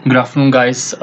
Good afternoon, guys.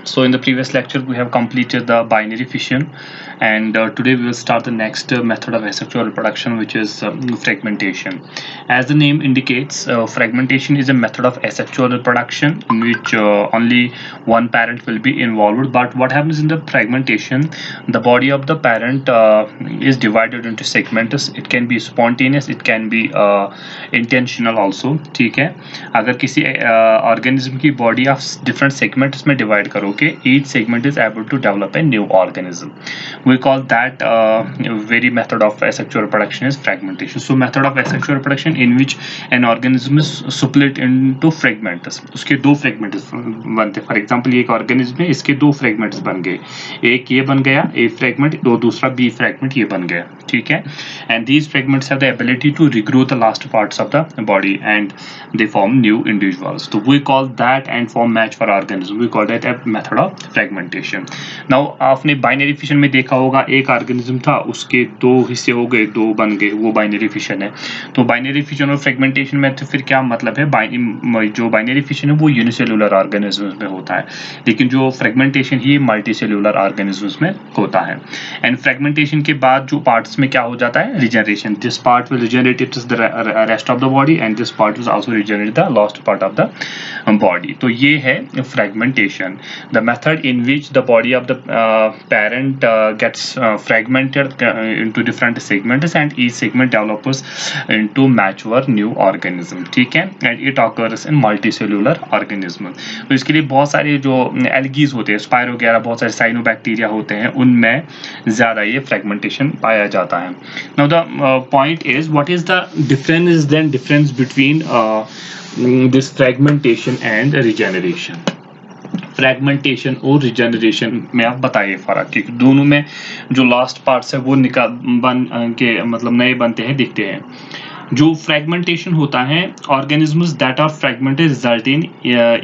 So in the previous lecture, we have completed the binary fission, and today we will start the next method of asexual reproduction, which is fragmentation. As the name indicates, fragmentation is a method of asexual reproduction in which only one parent will be involved. But what happens in the fragmentation, the body of the parent is divided into segments. It can be spontaneous, it can be intentional also. ठीक है, अगर किसी organism की body आप different segments में divide करोगे, each segment is able to develop a new organism. We call that very method of asexual reproduction is fragmentation. So method of asexual reproduction in which an organism is split into fragments. उसके दो fragments बनते हैं. For example ये एक organism है, इसके दो fragments बन गए, एक ये बन गया A fragment, दो दूसरा B fragment ये बन गया. ठीक है, and these fragments have the ability to regrow the last parts of the body and they form new individuals. So we call that and form match for organism. We call that a method of fragmentation. Now आपने binary fission में देखा होगा, एक organism था, उसके दो हिस्से हो गए, दो बन गए, वो binary fission है. तो binary fission और fragmentation में तो फिर क्या मतलब है? जो binary fission है वो unicellular organisms में होता है, लेकिन जो fragmentation ही multicellular organisms में होता है. And fragmentation के बाद जो parts में क्या हो जाता है? Regeneration. This part will regenerate it the rest of the body and this part will also regenerate the lost part of the body. तो ये है fragmentation. The method in which the body of the parent gets fragmented into different segments and each segment develops into mature new organism. ठीक है, and it occurs in multicellular organism. तो इसके लिए बहुत सारे जो algae होते हैं, स्पाइरो वगैरह, बहुत सारे साइनोबैक्टीरिया होते हैं, उनमें ज़्यादा ये fragmentation पाया जाता है. Now the point is, what is the difference between this fragmentation and regeneration? Fragmentation और रिजेनरेशन में आप बताइए फर्क, क्योंकि दोनों में जो लास्ट पार्ट्स है वो बन के मतलब नए बनते हैं, दिखते हैं. जो फ्रैगमेंटेशन होता है, organisms that are fragmented result in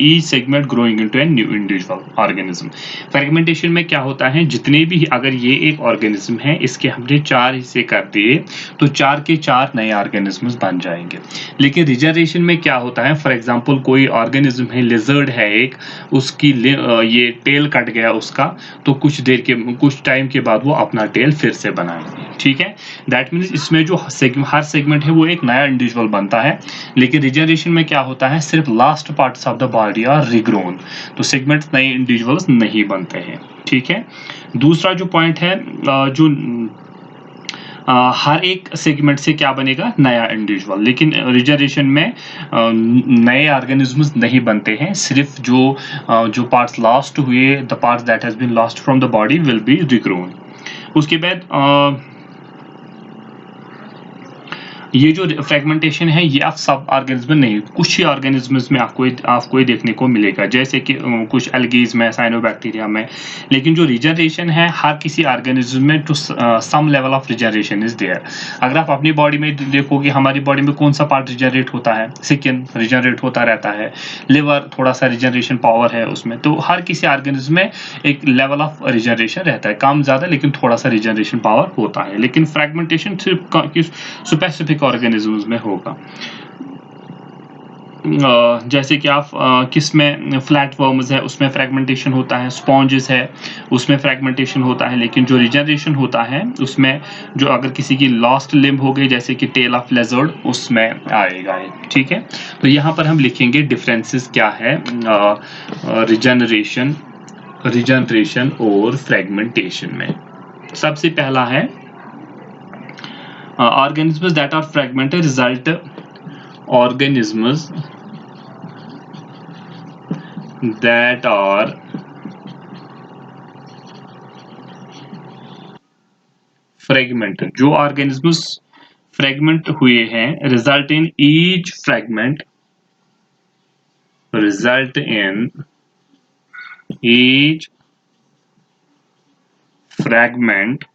each segment growing into a new individual organism. Fragmentation में क्या होता है, जितने भी, अगर ये एक ऑर्गेनिज्म है, इसके हमने चार हिस्से कर दिए तो चार के चार नए ऑर्गेनिजम्स बन जाएंगे. लेकिन रिजनरेशन में क्या होता है, फॉर एग्जांपल कोई ऑर्गेनिज्म है, लिजर्ड है एक, उसकी ये टेल कट गया उसका, तो कुछ टाइम के बाद वो अपना टेल फिर से बनाएंगे. ठीक है, दैट मीन्स इसमें जो हर सेगमेंट है वो एक नया इंडिविजुअल बनता है. लेकिन रिजेनरेशन में क्या होता है, सिर्फ last parts of the body are regrown, तो सेगमेंट्स नए इंडिविजुअल्स नहीं बनते हैं. ठीक है, दूसरा जो पॉइंट है, जो हर एक सेगमेंट से क्या बनेगा, नया इंडिविजुअल. लेकिन रिजेनरेशन में नए ऑर्गेनिजम्स नहीं बनते हैं, सिर्फ जो पार्ट्स लॉस्ट हुए, the parts that has been lost from the body will be regrown. उसके बाद ये जो फ्रैगमेंटेशन है ये आप सब ऑर्गेनिज्म में नहीं, कुछ ही ऑर्गेनिज्म्स में आपको ये देखने को मिलेगा, जैसे कि कुछ एल्गीज में, साइनोबैक्टीरिया में. लेकिन जो रिजनरेशन है, हर किसी ऑर्गेनिज्म में to some level of regeneration is there. अगर आप अपनी बॉडी में देखोगे, हमारी बॉडी में कौन सा पार्ट रिजनरेट होता है, स्किन रिजनरेट होता रहता है, लिवर थोड़ा सा रिजनरेशन पावर है उसमें. तो हर किसी ऑर्गेनिज्म में एक लेवल ऑफ रिजनरेशन रहता है, कम ज़्यादा, लेकिन थोड़ा सा रिजनरेशन पावर होता है. लेकिन फ्रैगमेंटेशन सिर्फ स्पेसिफिक ऑर्गेनिजम्स में होगा. जैसे कि आप किस में, फ्लैट वर्म्स है उसमें फ्रैगमेंटेशन होता है, स्पॉन्जेस है उसमें फ्रैगमेंटेशन होता है. लेकिन जो रिजनरेशन होता है उसमें जो अगर किसी की लॉस्ट लिम्ब हो गई, जैसे कि टेल ऑफ लेजर्ड, उसमें आएगा. ठीक है, तो यहाँ पर हम लिखेंगे डिफरेंसेस क्या है रिजनरेशन और फ्रैगमेंटेशन में. सबसे पहला है organisms that are fragmented result organisms that are fragmented. जो organisms fragment हुए हैं, result in each fragment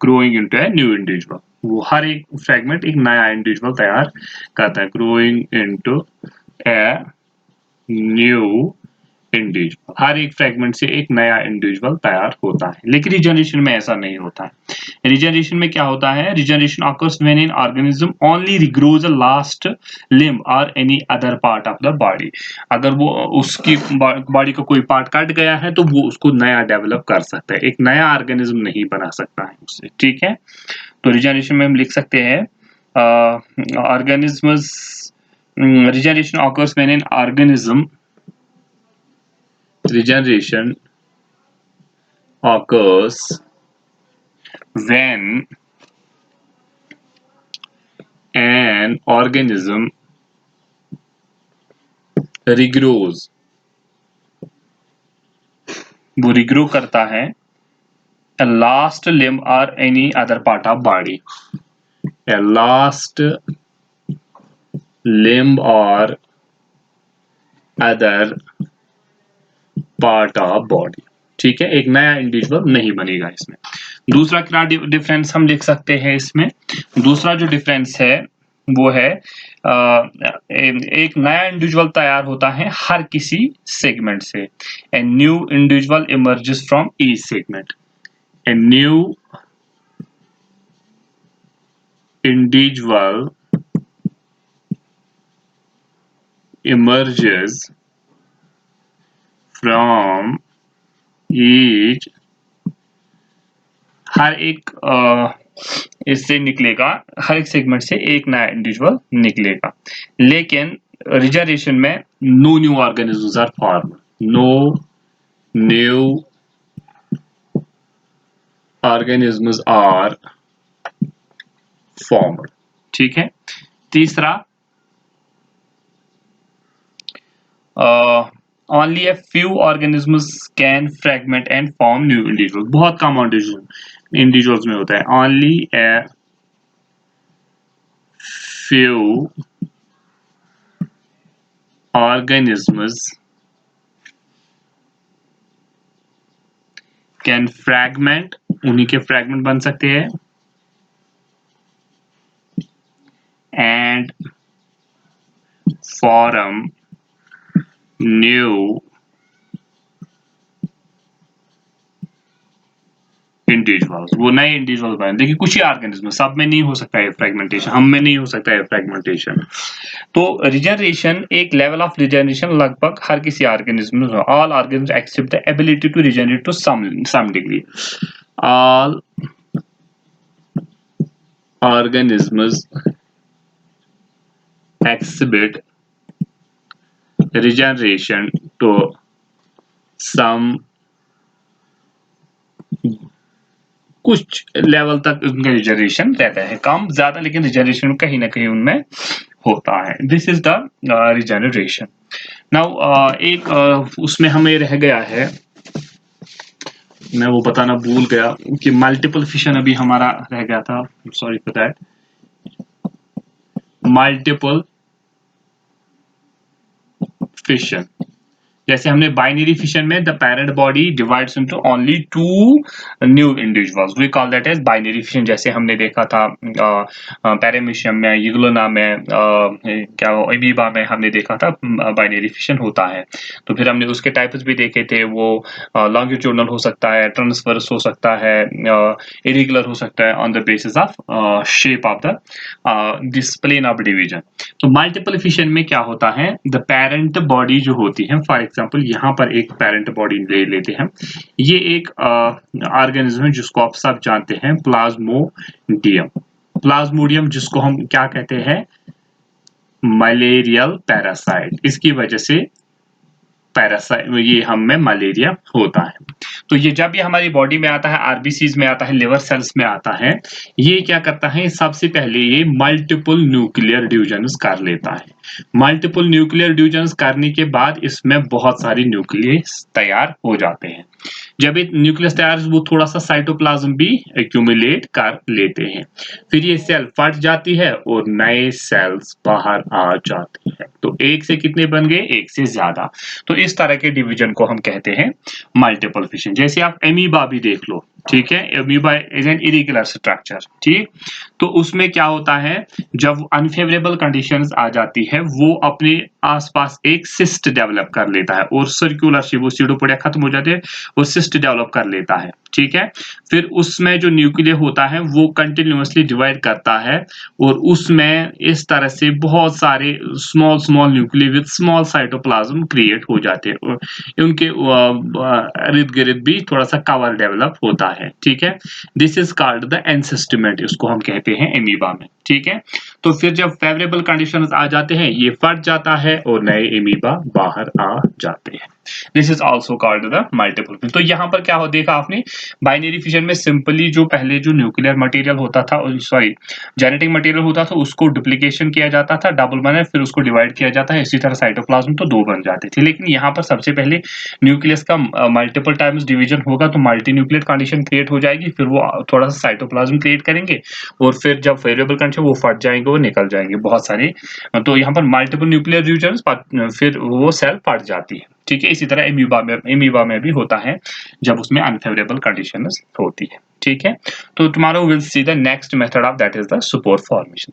growing into a new individual. वो हर एक फ्रैगमेंट एक नया इंडिविजुअल तैयार करता है, growing into a new individual, हर एक फ्रेगमेंट से एक नया इंडिविजुअल तैयार होता है। लेकिन रिजनरेशन में ऐसा नहीं होता है। रिजनरेशन में क्या होता है? Regeneration occurs when an organism only regrows a last limb or any other part of the body। अगर वो उसकी बॉडी का कोई पार्ट कट गया है तो वो उसको नया डेवलप कर सकता है, एक नया ऑर्गेनिज्म नहीं बना सकता है उससे। ठीक है, तो रिजनरेशन में हम लिख सकते हैं organisms regeneration occurs when an organism regeneration occurs when an organism regrows, वो regrow करता है a last limb or any other part of body, a last limb or other part of body। ठीक है, एक नया इंडिविजुअल नहीं बनेगा इसमें। दूसरा क्या डिफरेंस हम लिख सकते हैं इसमें? दूसरा जो डिफरेंस है वो है एक नया इंडिविजुअल तैयार होता है हर किसी सेगमेंट से। ए new individual emerges from each segment. A new individual emerges from each, हर एक इससे निकलेगा, हर एक सेगमेंट से एक नया इंडिविजुअल निकलेगा। लेकिन रिजनरेशन में no new organisms are form, no new organisms are formed. ठीक है, तीसरा only a few organisms can fragment and form new individuals। बहुत कम इंडिविजुअल्स में होता है। only a few organisms can fragment, उन्हीं के फ्रैगमेंट बन सकते हैं and form न्यू इंडिविजुअल्स, वो नए इंडिविजुअल बने। देखिए कुछ ही ऑर्गेनिज्म, सब में नहीं हो सकता है फ्रेगमेंटेशन, हम में नहीं हो सकता है फ्रेगमेंटेशन। तो रिजनरेशन, एक लेवल ऑफ रिजनरेशन लगभग हर किसी ऑर्गेनिज्म में, all organism except the ability to regenerate to some degree. All organisms exhibit regeneration to some, कुछ लेवल तक उनका रिजनरेशन रहता है, कम ज्यादा, लेकिन रिजनरेशन कहीं ना कहीं उनमें होता है। This is the regeneration. Now एक उसमें हमें रह गया है, मैं वो बताना भूल गया कि मल्टीपल फिशन अभी हमारा रह गया था, sorry for that. Multiple fission, जैसे हमने बाइनरी फिशन में the parent body divides into only two new individuals, we call that as binary fission. जैसे हमने देखा था पैरामीशियम में, यूग्लोना में, क्या अमीबा में हमने देखा था बाइनरी फिशन होता है। तो फिर हमने उसके टाइप्स भी देखे थे, वो लॉन्गिट्यूडनल हो सकता है, ट्रांसवर्स हो सकता है, इरेगुलर हो सकता है on the basis of shape of the this plane of division. तो मल्टीपल फिशन में क्या होता है, द पेरेंट बॉडी जो होती है, फॉर एग्जांपल यहाँ पर एक पेरेंट बॉडी ले लेते हैं, ये एक ऑर्गेनिज्म है जिसको आप सब जानते हैं, प्लाज्मोडियम। प्लाज्मोडियम जिसको हम क्या कहते हैं, मलेरियल पैरासाइट। इसकी वजह से पैरासाइट, ये हम में मलेरिया होता है। तो ये जब ये हमारी बॉडी में आता है, आरबीसीज में आता है, लिवर सेल्स में आता है, ये क्या करता है, सबसे पहले ये मल्टीपल न्यूक्लियर डिविजन्स कर लेता है। मल्टीपल न्यूक्लियर डिविजन्स करने के बाद इसमें बहुत सारी न्यूक्लियस तैयार हो जाते हैं। जब ये न्यूक्लियस तैयार, वो थोड़ा सा साइटोप्लाज्म भी एक्यूमुलेट कर लेते हैं, फिर ये सेल फट जाती है और नए सेल्स बाहर आ जाते हैं। तो एक से कितने बन गए, एक से ज्यादा। तो इस तरह के डिवीजन को हम कहते हैं मल्टीपल फिशन। जैसे आप एमीबा भी देख लो, ठीक है, amoeba is an irregular structure. ठीक, तो उसमें क्या होता है, जब अनफेवरेबल कंडीशंस आ जाती है वो अपने आसपास एक सिस्ट डेवलप कर लेता है और सर्कुलर शेप, वो सीडोपोडिया खत्म हो जाते हैं, वो सिस्ट डेवलप कर लेता है। ठीक है, फिर उसमें जो न्यूक्लियर होता है वो कंटिन्यूअसली डिवाइड करता है और उसमें इस तरह से बहुत सारे small small nuclear with small cytoplasm create हो जाते हैं और उनके इर्द गिर्द भी थोड़ा सा कवर डेवलप होता है। ठीक है, दिस इज कॉल्ड द एनसिस्टमेंट, इसको हम कहते हैं एमीबा में। ठीक है, तो फिर जब फेवरेबल कंडीशंस आ जाते हैं ये फट जाता है और नए एमीबा बाहर आ जाते हैं। This is also called the multiple fission. तो यहाँ पर क्या हो देखा आपने, बाइनरी फिशन में सिंपली जो पहले जो न्यूक्लियर मटेरियल होता था, सॉरी जेनेटिक मटेरियल होता था, उसको डुप्लीकेशन किया जाता था, डबल बने, फिर उसको डिवाइड किया जाता है, इसी तरह साइटोप्लाज्म तो दो बन जाते थे। लेकिन यहाँ पर सबसे पहले न्यूक्लियस का मल्टीपल टाइम्स डिवीजन होगा तो मल्टी न्यूक्लियर कंडीशन क्रिएट हो जाएगी, फिर वो थोड़ा सा साइटोप्लाज्म क्रिएट करेंगे और फिर जब फेवरेबल कंडीशन वो फट जाएंगे, वो निकल जाएंगे बहुत सारे। तो यहाँ पर मल्टीपल न्यूक्लियर डिवीजन, फिर वो सेल फट जाती है। ठीक है, इसी तरह एमीबा में भी होता है जब उसमें अनफेवरेबल कंडीशंस होती है। ठीक है, तो tomorrow will see the next method of that is the spore formation.